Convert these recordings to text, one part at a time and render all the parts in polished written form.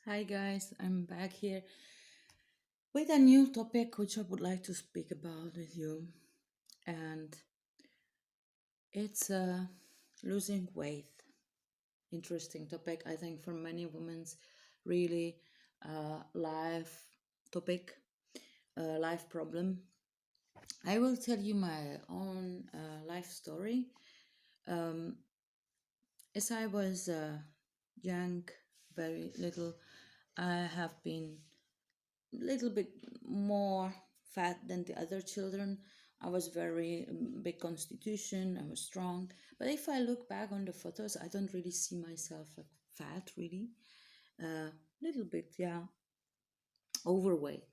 Hi guys, I'm back here with a new topic which I would like to speak about with you, and it's losing weight. Interesting topic, I think, for many women's really life topic, life problem. I will tell you my own life story. Um, as I was young, very little, I have been little bit more fat than the other children. I was very big constitution. I was strong. But if I look back on the photos, I don't really see myself like fat, really. Little bit, yeah, overweight.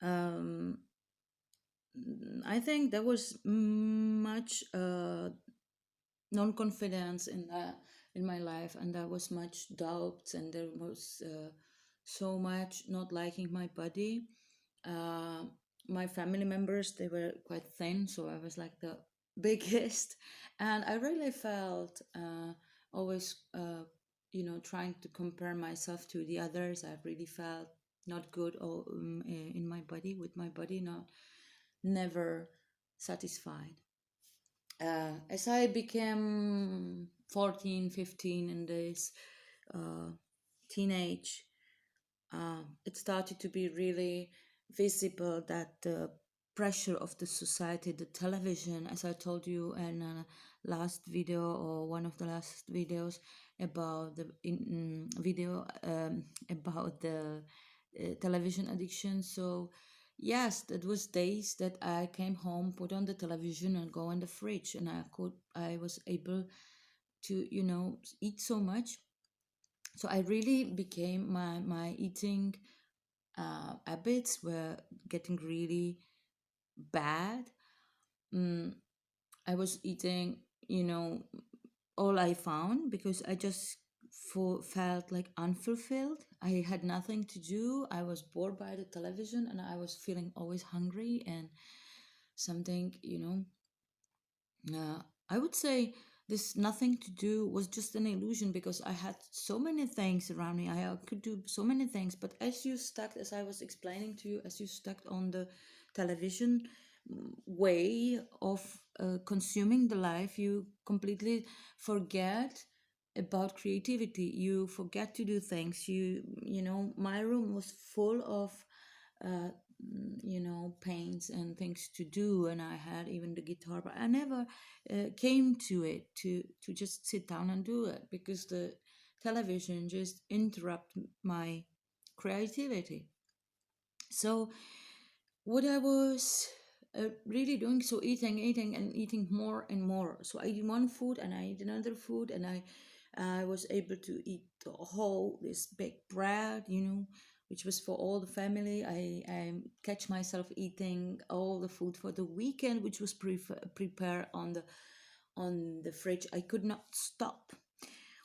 Um, I think there was much non-confidence in my life, and there was much doubts, and there was so much not liking my body. uh, my family members, they were quite thin, so I was like the biggest, and I really felt always trying to compare myself to the others. I really felt not good in my body, with my body, not never satisfied. As I became 14, 15 in this uh, teenage, it started to be really visible that the pressure of the society, the television, as I told you in a last video, or one of the last videos, about the video about the television addiction. So yes, that was days that I came home, put on the television, and go in the fridge, and I was able to eat so much. So I really became my eating habits were getting really bad. mm, I was eating, all I found, because I just felt like unfulfilled. I had nothing to do. I was bored by the television, and I was feeling always hungry, and something, I would say this nothing to do was just an illusion, because I had so many things around me. I could do so many things, but as I was explaining to you, as you stuck on the television way of consuming the life, you completely forget about creativity. You forget to do things. My room was full of uh, paints and things to do, and I had even the guitar, but I never came to it to just sit down and do it, because the television just interrupt my creativity. So what I was really doing, so eating and eating more and more. So I eat one food and I eat another food, and I was able to eat the whole this big bread, which was for all the family. I catch myself eating all the food for the weekend, which was prepared on the fridge. I could not stop.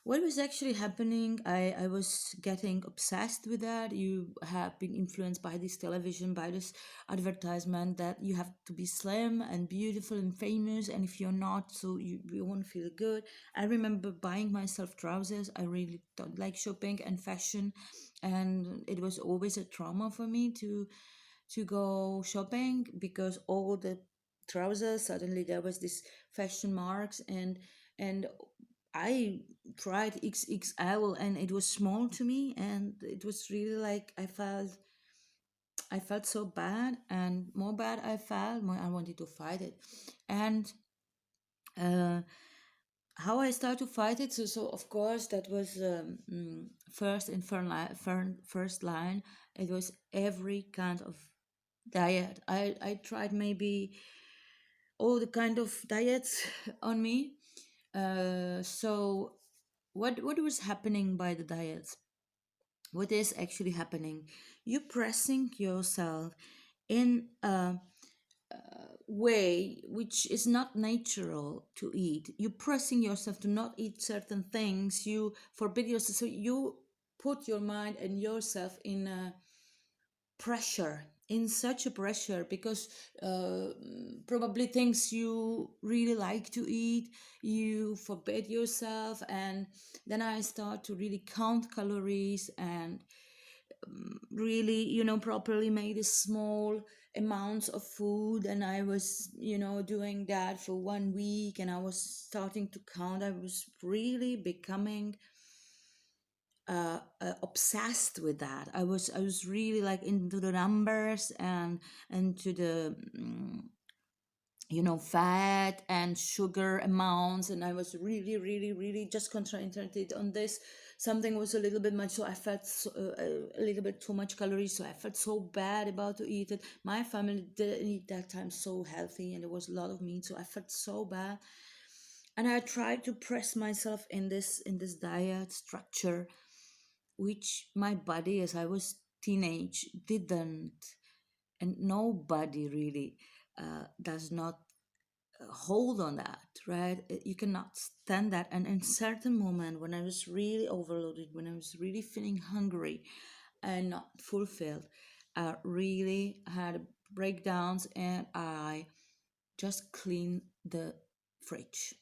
What was actually happening, I was getting obsessed with that. You have been influenced by this television, by this advertisement, that you have to be slim and beautiful and famous, and if you're not, so you won't feel good. I remember buying myself trousers. I really don't like shopping and fashion, and it was always a trauma for me to go shopping, because all the trousers, suddenly there was this fashion marks, and I tried XXL, and it was small to me, and it was really like I felt so bad, and more bad I felt, more I wanted to fight it. And uh, how I started to fight it, so of course that was first in first line. It was every kind of diet. I tried maybe all the kind of diets on me. So what was happening by the diets? What is actually happening? You pressing yourself in a way which is not natural to eat. You pressing yourself to not eat certain things. You forbid yourself. So you put your mind and yourself in a pressure, in such a pressure because uh, probably things you really like to eat you forbid yourself, and then I start to really count calories and really, properly made a small amounts of food. And I was, doing that for 1 week, and I was starting to count. I was really becoming obsessed with that. I was really like into the numbers and to the fat and sugar amounts, and I was really really really just concentrated on this. Something was a little bit much, so I felt a little bit too much calories, so I felt so bad about to eat it. My family didn't eat that time so healthy, and there was a lot of meat, so I felt so bad. And I tried to press myself in this diet structure, which my body, as I was teenage, didn't. And nobody really does not hold on that, right? You cannot stand that. And in certain moment when I was really overloaded, when I was really feeling hungry and not fulfilled, I really had breakdowns, and I just cleaned the fridge.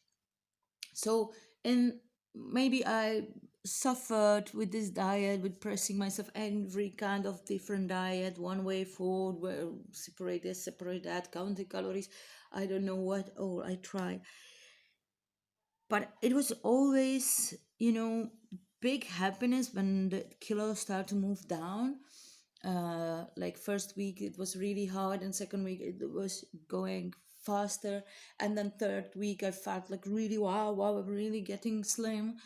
So, and maybe I suffered with this diet, with pressing myself every kind of different diet, one way food, where separate this, separate that, counting calories. I don't know what all I tried, but it was always, big happiness when the kilos start to move down. Like first week it was really hard, and second week it was going faster, and then third week I felt like really wow wow, I'm really getting slim,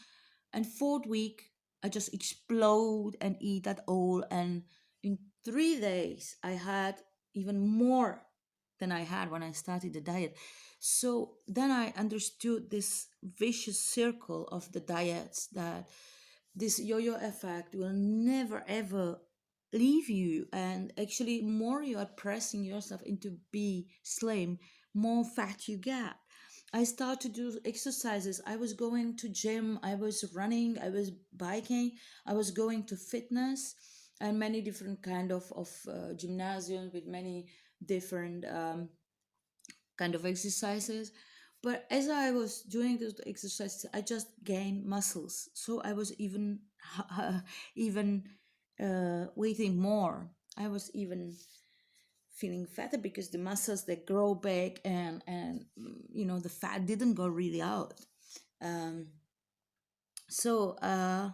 and fourth week I just explode and eat that all, and in 3 days I had even more than I had when I started the diet. So then I understood this vicious circle of the diets, that this yo-yo effect will never ever leave you, and actually more you are pressing yourself into be slim, more fat you get. I start to do exercises. I was going to gym, I was running, I was biking, I was going to fitness and many different kind of gymnasiums with many different kind of exercises. But as I was doing those exercises, I just gained muscles. So I was even even weighing more. I was even feeling fatter because the muscles they grow back, and the fat didn't go really out. Um, so I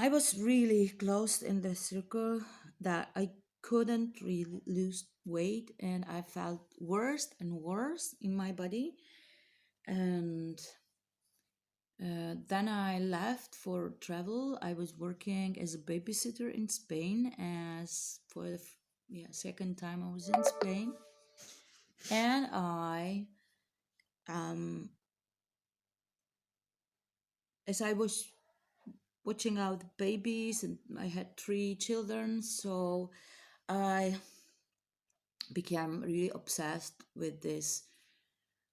was really close in the circle that I couldn't really lose weight, and I felt worse and worse in my body. And then I left for travel. I was working as a babysitter in Spain, as for the second time I was in Spain, and um, as I was watching out the babies, and I had 3 children, so I became really obsessed with this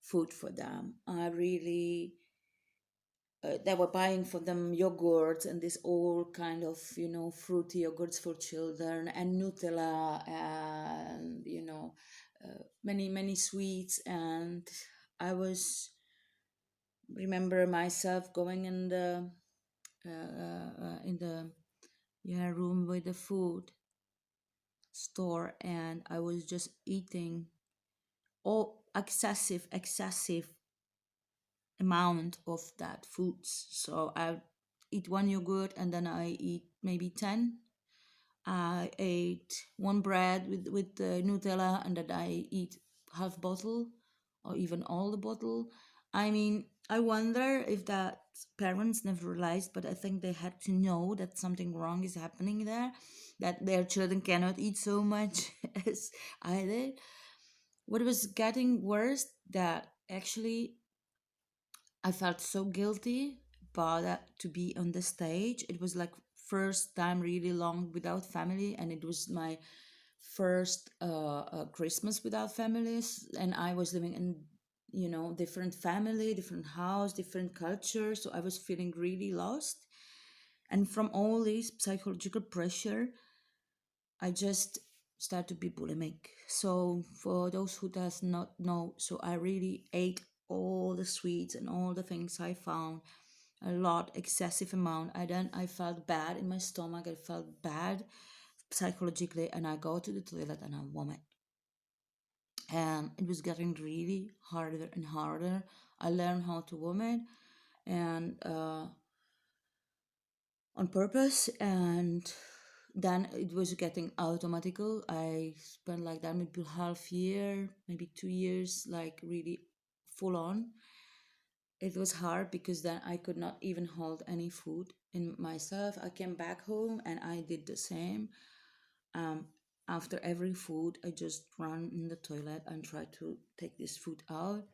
food for them. I really they were buying for them yogurts and this all kind of fruity yogurts for children, and Nutella, and many many sweets. And I was remember myself going in the room with the food store, and I was just eating all excessive amount of that foods. So I eat one yogurt, and then I eat maybe 10. I ate one bread with the Nutella, and then I eat half bottle or even all the bottle. I mean, I wonder if that parents never realized, but I think they had to know that something wrong is happening there, that their children cannot eat so much as I did. What was getting worse, that actually I felt so guilty about that to be on the stage. It was like first time really long without family, and it was my first Christmas without families, and I was living in different family, different house, different culture, so I was feeling really lost. And from all this psychological pressure, I just start to be bulimic. So for those who does not know, so I really ate all the sweets and all the things I found, a lot, excessive amount. I felt bad in my stomach. I felt bad psychologically, and I go to the toilet and I vomit. And it was getting really harder and harder. I learned how to vomit, and on purpose, and then it was getting automatical. I spent like that maybe half year, maybe 2 years, like really full on. It was hard because then I could not even hold any food in myself. I came back home and I did the same. um, After every food I just run in the toilet and try to take this food out.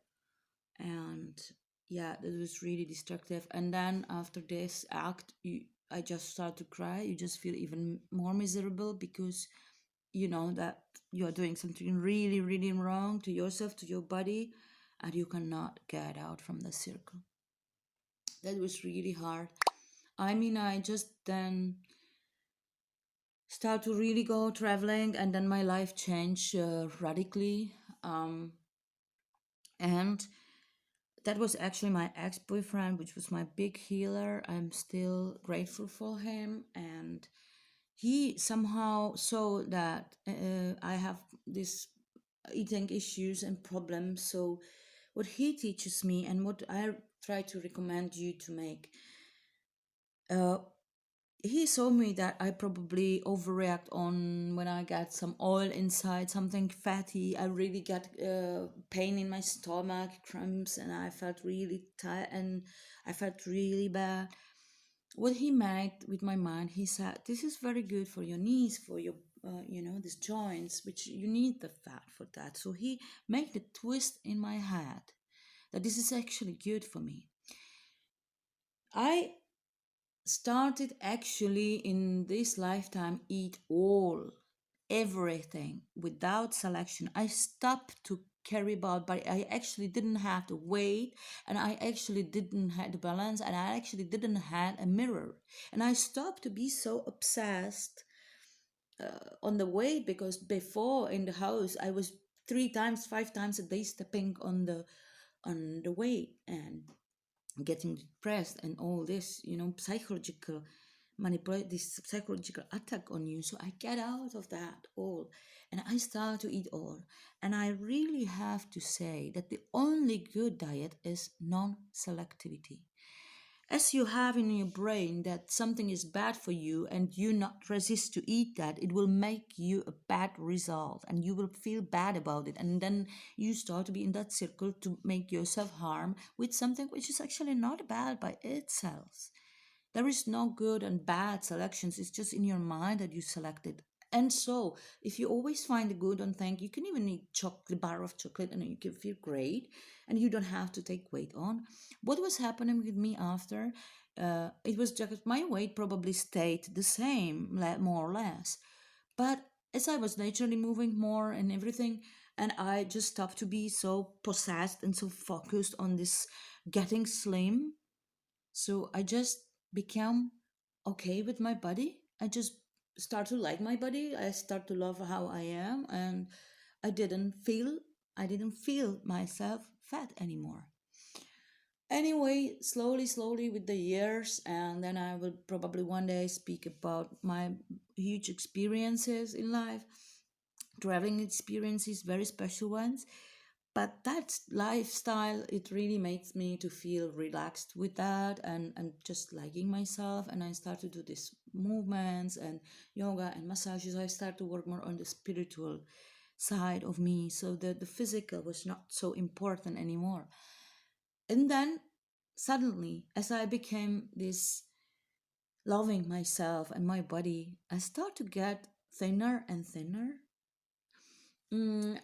And yeah, that was really destructive. And then after this act, I just start to cry. You just feel even more miserable because you know that you are doing something really, really wrong to yourself, to your body, and you cannot get out from the circle. That was really hard. I mean, I just then start to really go traveling, and then my life changed radically. And that was actually my ex-boyfriend, which was my big healer. I'm still grateful for him, and he somehow saw that I have this eating issues and problems. So what he teaches me and what I try to recommend you to make, uh, he saw me that I probably overreact on when I get some oil inside, something fatty. I really get pain in my stomach, cramps, and I felt really tired and I felt really bad. What he made with my mind, he said, "This is very good for your knees, for your, these joints, which you need the fat for that." So he made the twist in my head that this is actually good for me. I started actually in this lifetime eat all everything without selection. I stopped to carry about, but I actually didn't have the weight, and I actually didn't have the balance, and I actually didn't have a mirror. And I stopped to be so obsessed on the weight, because before in the house I was 3 times 5 times a day stepping on the weight and getting depressed and all this, psychological manipulate, this psychological attack on you. So I get out of that all and I start to eat all. And I really have to say that the only good diet is non-selectivity. As you have in your brain that something is bad for you and you not resist to eat that, it will make you a bad result and you will feel bad about it. And then you start to be in that circle to make yourself harm with something which is actually not bad by itself. There is no good and bad selections. It's just in your mind that you selected. And so, if you always find the good on thing, you can even eat chocolate bar of chocolate and you can feel great, and you don't have to take weight on. What was happening with me after? It was just my weight probably stayed the same, more or less. But as I was naturally moving more and everything, and I just stopped to be so possessed and so focused on this getting slim, so I just became okay with my body. I just start to like my body. I start to love how I am, and I didn't feel I didn't feel myself fat anymore. Anyway, slowly, slowly with the years, and then I will probably one day speak about my huge experiences in life, traveling experiences, very special ones. But that lifestyle, it really makes me to feel relaxed with that, and just liking myself. And I start to do these movements and yoga and massages. I start to work more on the spiritual side of me, so that the physical was not so important anymore. And then suddenly, as I became this loving myself and my body, I start to get thinner and thinner. Mm,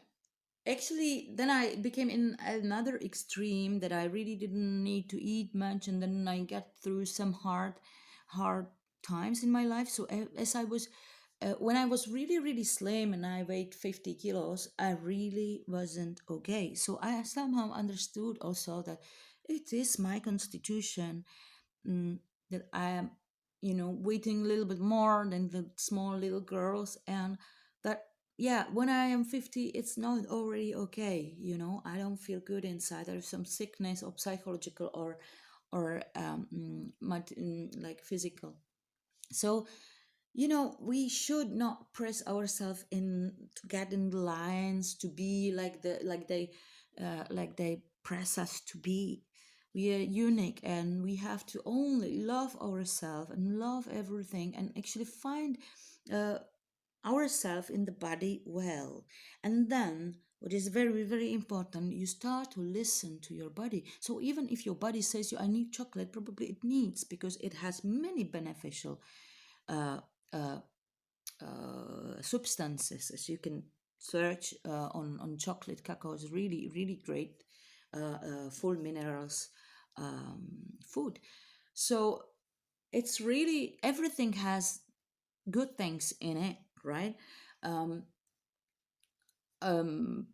Actually, then I became in another extreme that I really didn't need to eat much, and then I got through some hard times in my life. So as I was, when I was really, really slim and I weighed 50 kilos, I really wasn't okay. So I somehow understood also that it is my constitution, mm, that I am. waiting a little bit more than the small little girls. And that, yeah, when I am 50, it's not already okay. I don't feel good inside. There's some sickness, or psychological, or like physical. So we should not press ourselves in to get in the lines to be like they press us to be. We are unique, and we have to only love ourselves and love everything, and actually find uh, ourselves in the body well. And then what is very very important, you start to listen to your body. So even if your body says you, I need chocolate, probably it needs, because it has many beneficial uh, uh, substances. As you can search on chocolate, cacao is really really great, full minerals food. So it's really, everything has good things in it, right? um,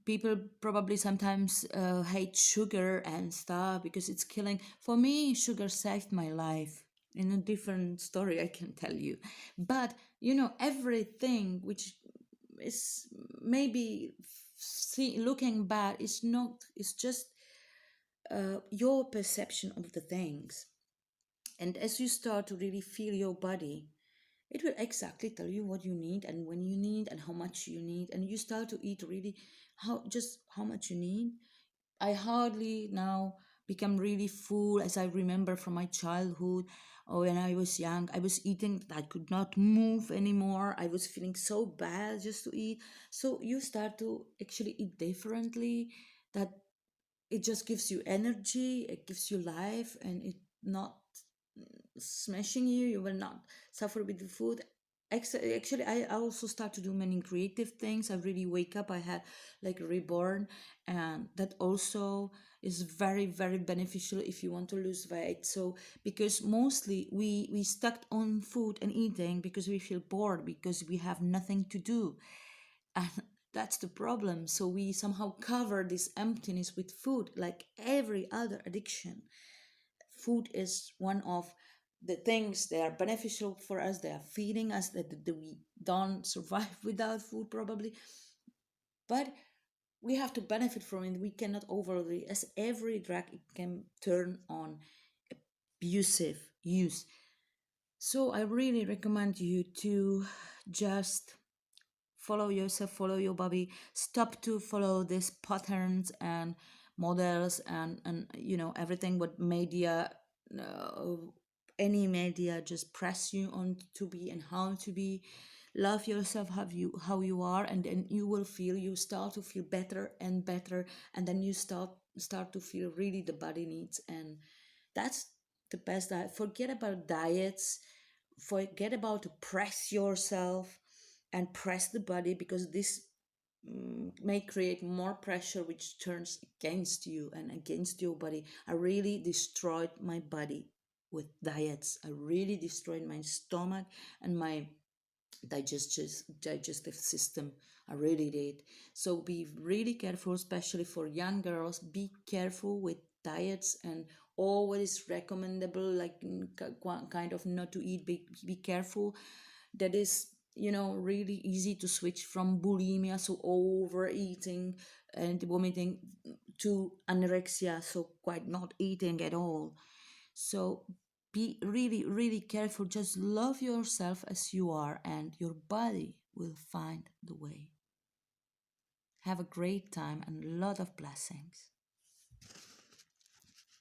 People probably sometimes hate sugar and stuff because it's killing. For me, sugar saved my life. In a different story, I can tell you. But everything which is maybe looking bad is not. It's just your perception of the things. And as you start to really feel your body, it will exactly tell you what you need and when you need and how much you need. And you start to eat really how much you need. I hardly now become really full as I remember from my childhood. Or when I was young, I was eating, I could not move anymore. I was feeling so bad just to eat. So you start to actually eat differently. That it just gives you energy, it gives you life, and it not smashing you. You will not suffer with the food. Actually, I also start to do many creative things. I really wake up, I had like reborn, and that also is very very beneficial if you want to lose weight. So because mostly we stuck on food and eating because we feel bored, because we have nothing to do. And that's the problem. So we somehow cover this emptiness with food, like every other addiction. Food is one of the things, they are beneficial for us, they are feeding us, that we don't survive without food probably. But we have to benefit from it. We cannot overly, as every drug, it can turn on abusive use. So I really recommend you to just follow yourself, follow your body, stop to follow these patterns and models, and everything what media, uh, any media just press you on to be and how to be. Love yourself how you are, and then you start to feel better and better. And then you start to feel really the body needs. And that's the best diet. Forget about diets, forget about to press yourself and press the body, because this may create more pressure which turns against you and against your body. I really destroyed my body with diets. I really destroyed my stomach and my digestive system. I really did. So be really careful, especially for young girls. Be careful with diets and all what is recommendable, like kind of not to eat. Be careful. That is, really easy to switch from bulimia, so overeating and vomiting, to anorexia, so quite not eating at all. So be really, really careful. Just love yourself as you are, and your body will find the way. Have a great time and a lot of blessings.